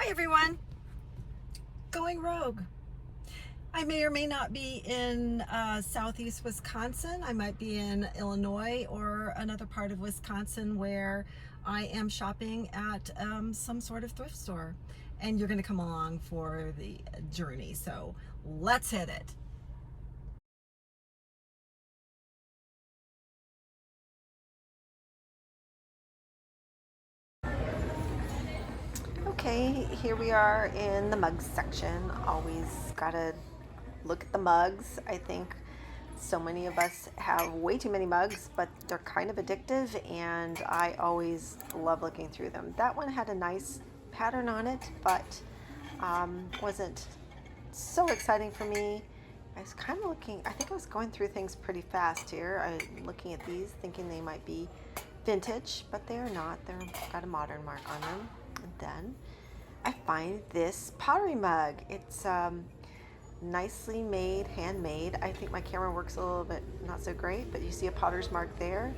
Hi everyone, going rogue. I may or may not be in southeast Wisconsin. I might be in Illinois or another part of Wisconsin where I am shopping at some sort of thrift store. And you're going to come along for the journey. So let's hit it. Okay, here we are in the mugs section. Always gotta look at the mugs. I think so many of us have way too many mugs, but they're kind of addictive, and I always love looking through them. That one had a nice pattern on it, but wasn't so exciting for me. I was kind of looking, I think I was going through things pretty fast here. I'm looking at these thinking they might be vintage, but they are not. They're got a modern mark on them. And then I find this pottery mug. It's nicely made, handmade. I think my camera works a little bit not so great, but you see a potter's mark there.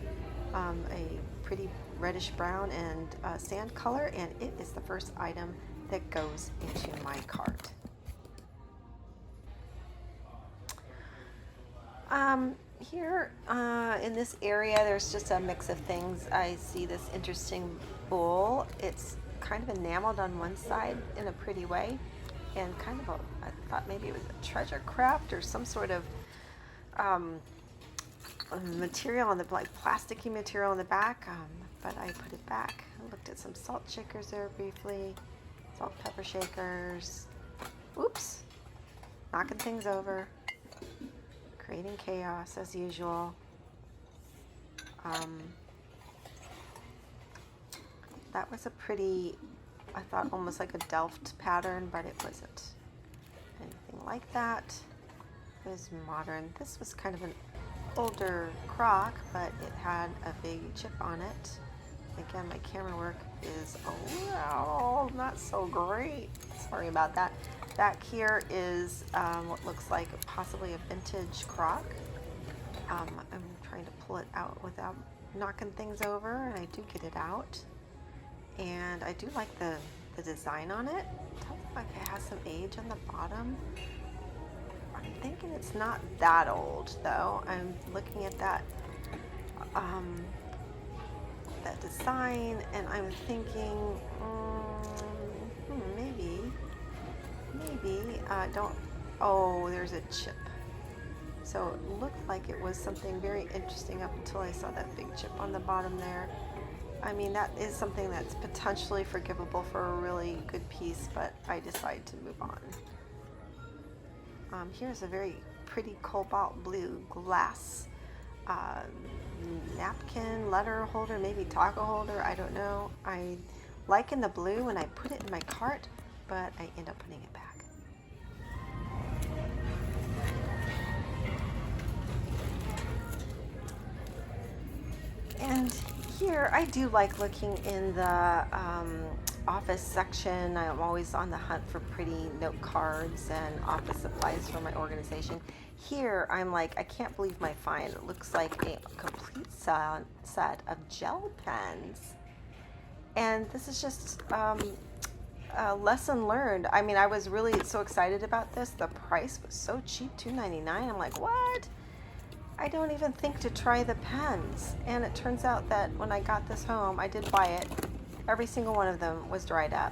A pretty reddish brown and sand color, and it is the first item that goes into my cart. Here in this area, there's just a mix of things. I see this interesting bowl. It's kind of enameled on one side in a pretty way, and kind of I thought maybe it was a treasure craft or some sort of material on the, like plasticky material on the back, but I put it back. I looked at some salt shakers there briefly, salt pepper shakers. Oops, knocking things over. Creating chaos as usual. That was a pretty, I thought almost like a Delft pattern, but it wasn't anything like that. It was modern. This was kind of an older crock, but it had a big chip on it. Again, my camera work is not so great. Sorry about that. Back here is what looks like possibly a vintage crock. I'm trying to pull it out without knocking things over, and I do get it out. And I do like the design on it. It does look like it has some age on the bottom. I'm thinking it's not that old though. I'm looking at that that design, and I'm thinking maybe don't, oh, there's a chip. So it looked like it was something very interesting up until I saw that big chip on the bottom there. I mean, that is something that's potentially forgivable for a really good piece, but I decided to move on. Here's a very pretty cobalt blue glass napkin, letter holder, maybe taco holder, I don't know. I like in the blue when I put it in my cart, but I end up putting it back. And here I do like looking in the office section. I'm always on the hunt for pretty note cards and office supplies for my organization. Here I'm like, I can't believe my find. It looks like a complete set of gel pens. And this is just a lesson learned. I mean, I was really so excited about this. The price was so cheap, $2.99. I'm like, what? I don't even think to try the pens. And it turns out that when I got this home, I did buy it. Every single one of them was dried up.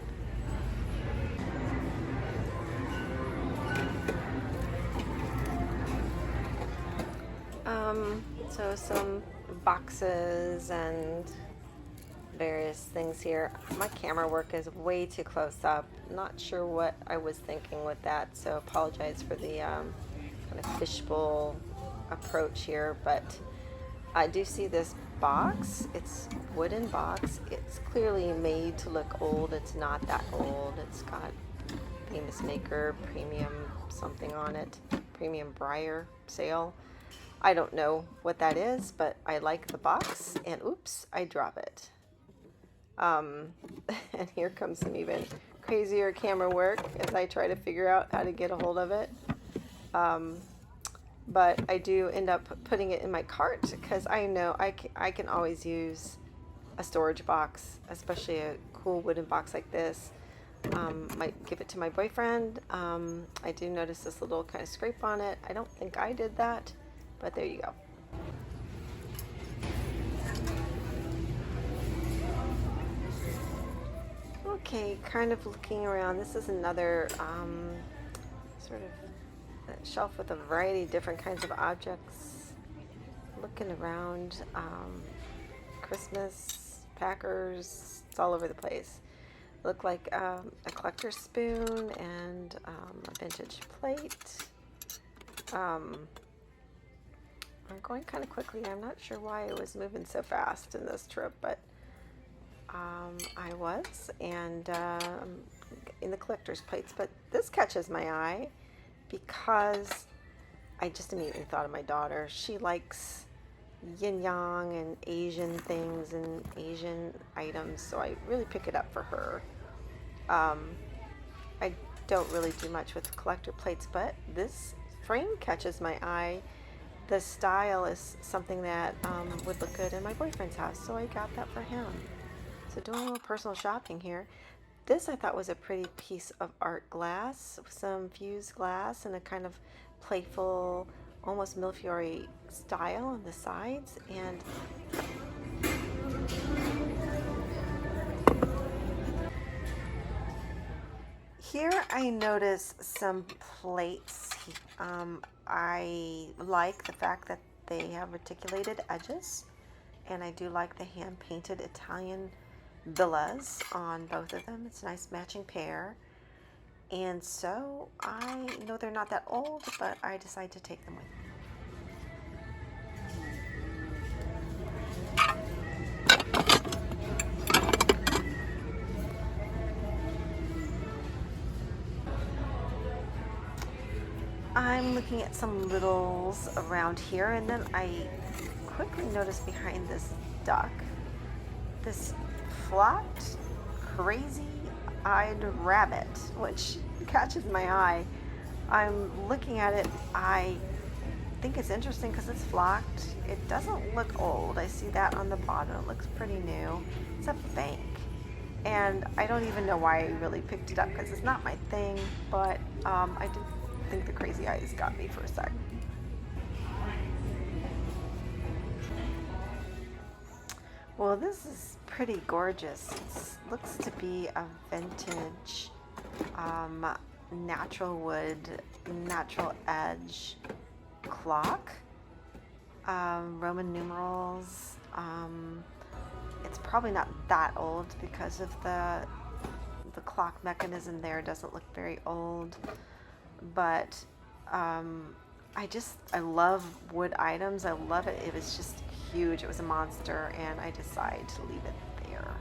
So some boxes and various things here. My camera work is way too close up. Not sure what I was thinking with that, so apologize for the kind of fishbowl approach here, but I do see this box. It's a wooden box. It's clearly made to look old. It's not that old. It's got Famous Maker premium something on it, premium Briar sale. I don't know what that is, but I like the box, and oops, I drop it. And here comes some even crazier camera work as I try to figure out how to get a hold of it. But I do end up putting it in my cart because I know I can always use a storage box, especially a cool wooden box like this. Might give it to my boyfriend. I do notice this little kind of scrape on it. I don't think I did that, but there you go. Okay, kind of looking around. This is another sort of shelf with a variety of different kinds of objects. Looking around, Christmas, Packers, it's all over the place. Look like a collector's spoon and a vintage plate. I'm going kind of quickly. I'm not sure why I was moving so fast in this trip, but I was, and in the collector's plates. But this catches my eye because I just immediately thought of my daughter. She likes yin yang and Asian things and Asian items, so I really pick it up for her. I don't really do much with collector plates, but this frame catches my eye. The style is something that would look good in my boyfriend's house, so I got that for him. So doing a little personal shopping here. This I thought was a pretty piece of art glass, some fused glass and a kind of playful, almost millefiori style on the sides. And here I notice some plates. I like the fact that they have reticulated edges, and I do like the hand-painted Italian villas on both of them. It's a nice matching pair. And so I know they're not that old, but I decided to take them with me. I'm looking at some littles around here, and then I quickly noticed behind this duck this flocked, crazy-eyed rabbit, which catches my eye. I'm looking at it. I think it's interesting because it's flocked. It doesn't look old. I see that on the bottom. It looks pretty new. It's a bank, and I don't even know why I really picked it up because it's not my thing, but I did think the crazy eyes got me for a sec. Well, this is pretty gorgeous. It looks to be a vintage natural wood, natural edge clock. Roman numerals. It's probably not that old because of the clock mechanism there doesn't look very old. But I love wood items. I love it. It was just huge. It was a monster, and I decided to leave it there.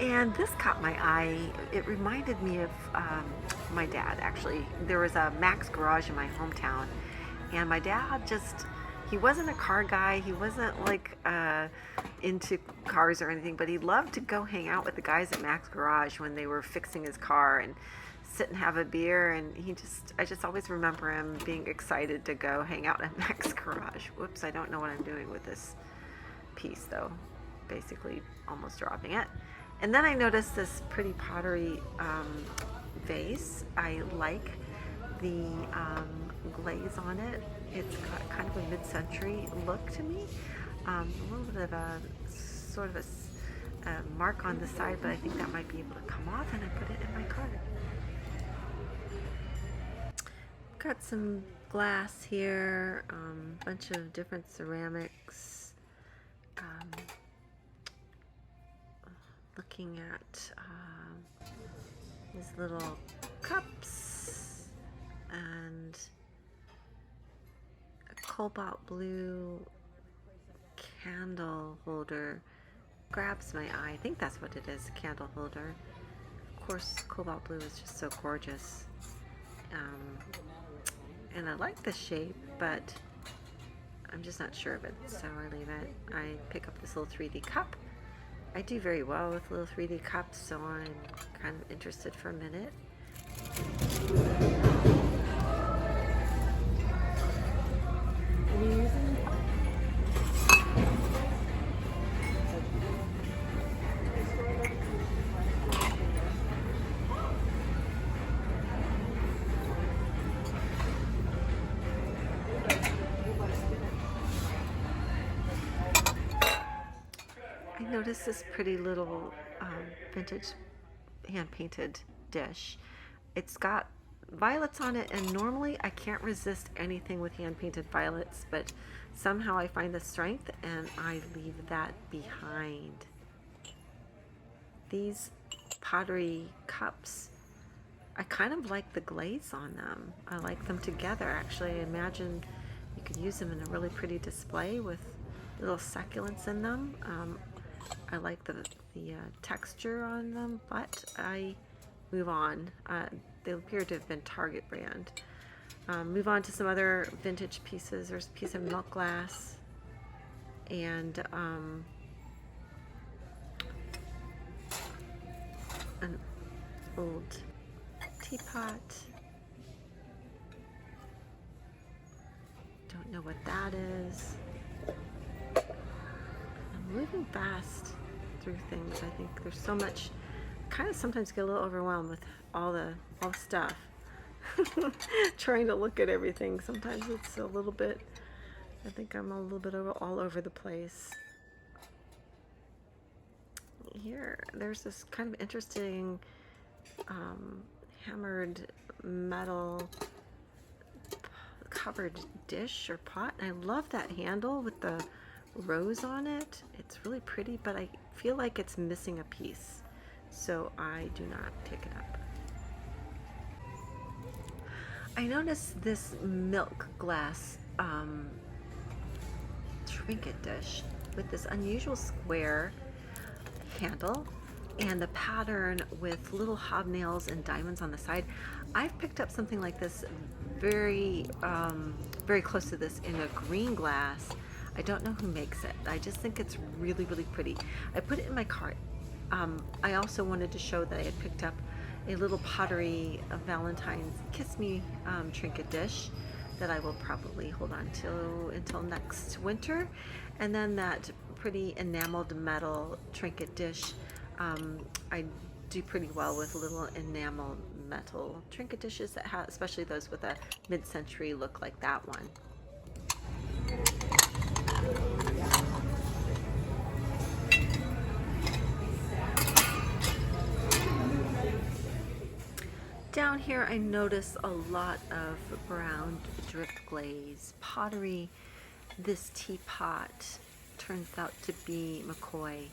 And this caught my eye. It reminded me of my dad, actually. There was a Max garage in my hometown, and my dad he wasn't a car guy. He wasn't like into cars or anything, but he loved to go hang out with the guys at Max garage when they were fixing his car and sit and have a beer. And I just always remember him being excited to go hang out at Max garage. Whoops, I don't know what I'm doing with this piece though. Basically almost dropping it. And then I noticed this pretty pottery vase. I like the glaze on it. It's got kind of a mid-century look to me. A little bit of a sort of a mark on the side, but I think that might be able to come off, and I put it in my cart. Got some glass here, bunch of different ceramics. Looking at these little cups and a cobalt blue candle holder. Grabs my eye. I think that's what it is, a candle holder. Of course, cobalt blue is just so gorgeous. And I like the shape, but I'm just not sure of it, so I leave it. I pick up this little 3D cup. I do very well with little 3D cups, so I'm kind of interested for a minute. noticed this pretty little vintage hand-painted dish. It's got violets on it, and normally I can't resist anything with hand-painted violets, but somehow I find the strength and I leave that behind. These pottery cups, I kind of like the glaze on them. I like them together, actually. I imagine you could use them in a really pretty display with little succulents in them. I like the texture on them, but I move on. They appear to have been Target brand. Move on to some other vintage pieces. There's a piece of milk glass and an old teapot. Don't know what that is. I'm moving fast through things. I think there's so much. I kind of sometimes get a little overwhelmed with all the stuff. Trying to look at everything. Sometimes it's a little bit, I think I'm a little bit all over the place. Here, there's this kind of interesting hammered metal covered dish or pot. And I love that handle with the rose on it. It's really pretty, but I feel like it's missing a piece, so I do not pick it up. I noticed this milk glass trinket dish with this unusual square handle and the pattern with little hobnails and diamonds on the side. I've picked up something like this very close to this in a green glass. I don't know who makes it. I just think it's really, really pretty. I put it in my cart. I also wanted to show that I had picked up a little pottery Valentine's Kiss Me trinket dish that I will probably hold on to until next winter. And then that pretty enameled metal trinket dish. I do pretty well with little enamel metal trinket dishes that have, especially those with a mid-century look like that one. Down here I notice a lot of brown drip glaze pottery. This teapot turns out to be McCoy,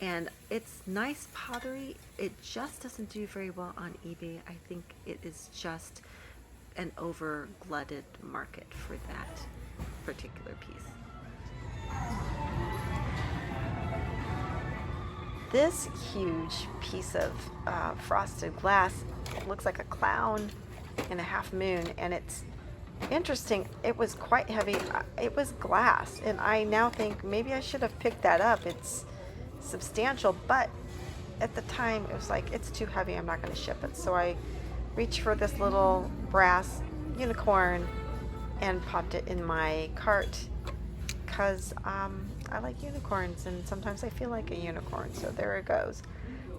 and it's nice pottery. It just doesn't do very well on eBay. I think it is just an over-glutted market for that particular piece. This huge piece of frosted glass looks like a clown in a half moon, and it's interesting. It was quite heavy. It was glass, and I now think maybe I should have picked that up. It's substantial, but at the time it was like, it's too heavy, I'm not going to ship it. So I reached for this little brass unicorn and popped it in my cart because I like unicorns, and sometimes I feel like a unicorn, so there it goes.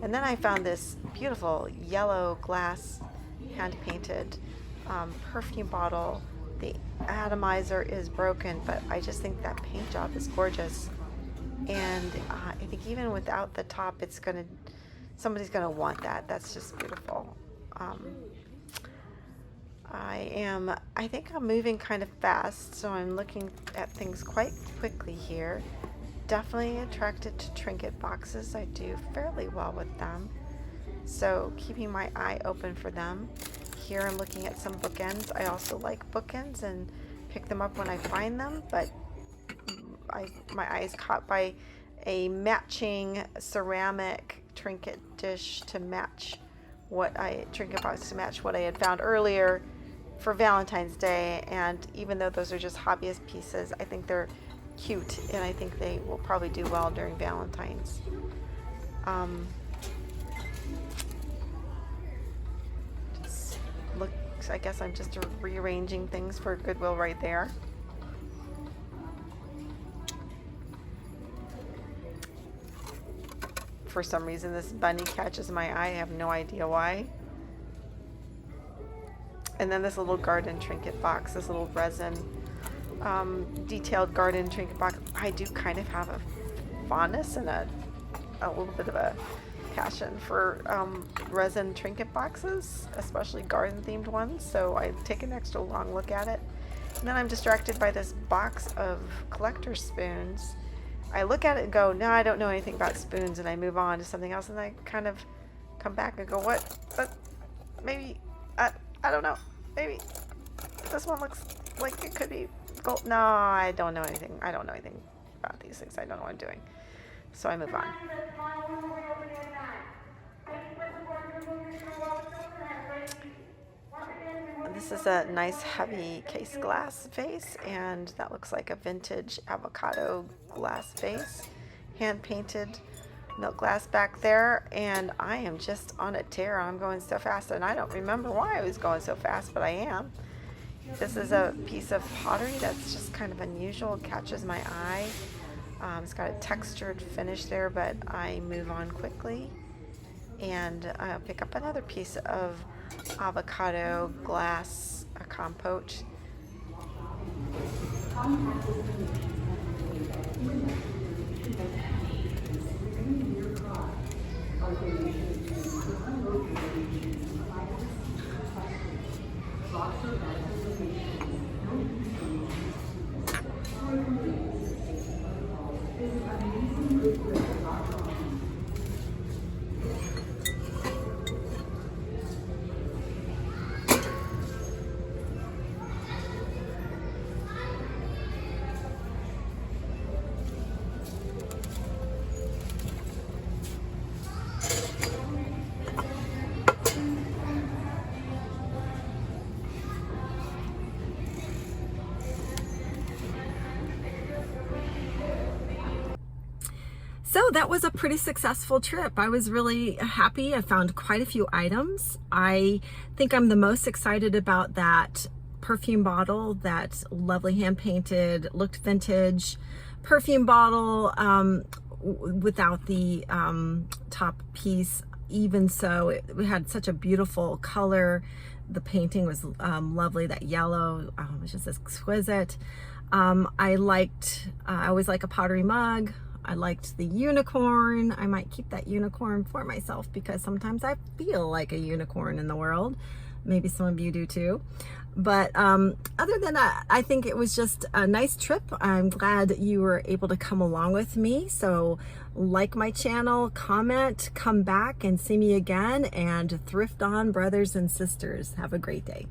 And then I found this beautiful yellow glass hand-painted perfume bottle. The atomizer is broken, but I just think that paint job is gorgeous. And I think even without the top, somebody's gonna want that. That's just beautiful. I think I'm moving kind of fast, so I'm looking at things quite quickly here. Definitely attracted to trinket boxes. I do fairly well with them, so keeping my eye open for them. Here I'm looking at some bookends. I also like bookends and pick them up when I find them, but my eye is caught by a matching ceramic trinket dish to match trinket box to match what I had found earlier for Valentine's Day. And even though those are just hobbyist pieces, I think they're cute, and I think they will probably do well during Valentine's. Just looks, I guess I'm just rearranging things for Goodwill right there. For some reason this bunny catches my eye. I have no idea why. And then this little garden trinket box, this little resin detailed garden trinket box. I do kind of have a fondness and a a little bit of a passion for resin trinket boxes, especially garden themed ones, so I take an extra long look at it. And then I'm distracted by this box of collector spoons. I look at it and go, no, I don't know anything about spoons, and I move on to something else, and I kind of come back and go, what? But maybe, I don't know, maybe this one looks like it could be gold. No, I don't know anything. I don't know anything about these things. I don't know what I'm doing. So I move on. This is a nice heavy case glass vase, and that looks like a vintage avocado glass vase, hand painted milk glass back there. And I am just on a tear. I'm going so fast, and I don't remember why I was going so fast, but I am. This is a piece of pottery that's just kind of unusual. It catches my eye. It's got a textured finish there, but I move on quickly, and I'll pick up another piece of avocado glass, a compote. So that was a pretty successful trip. I was really happy. I found quite a few items. I think I'm the most excited about that perfume bottle, that lovely hand painted, looked vintage perfume bottle without the top piece. Even so, it had such a beautiful color. The painting was lovely. That yellow was just exquisite. I always like a pottery mug. I liked the unicorn. I might keep that unicorn for myself because sometimes I feel like a unicorn in the world. Maybe some of you do too. But other than that, I think it was just a nice trip. I'm glad you were able to come along with me. So like my channel, comment, come back and see me again, and thrift on, brothers and sisters. Have a great day.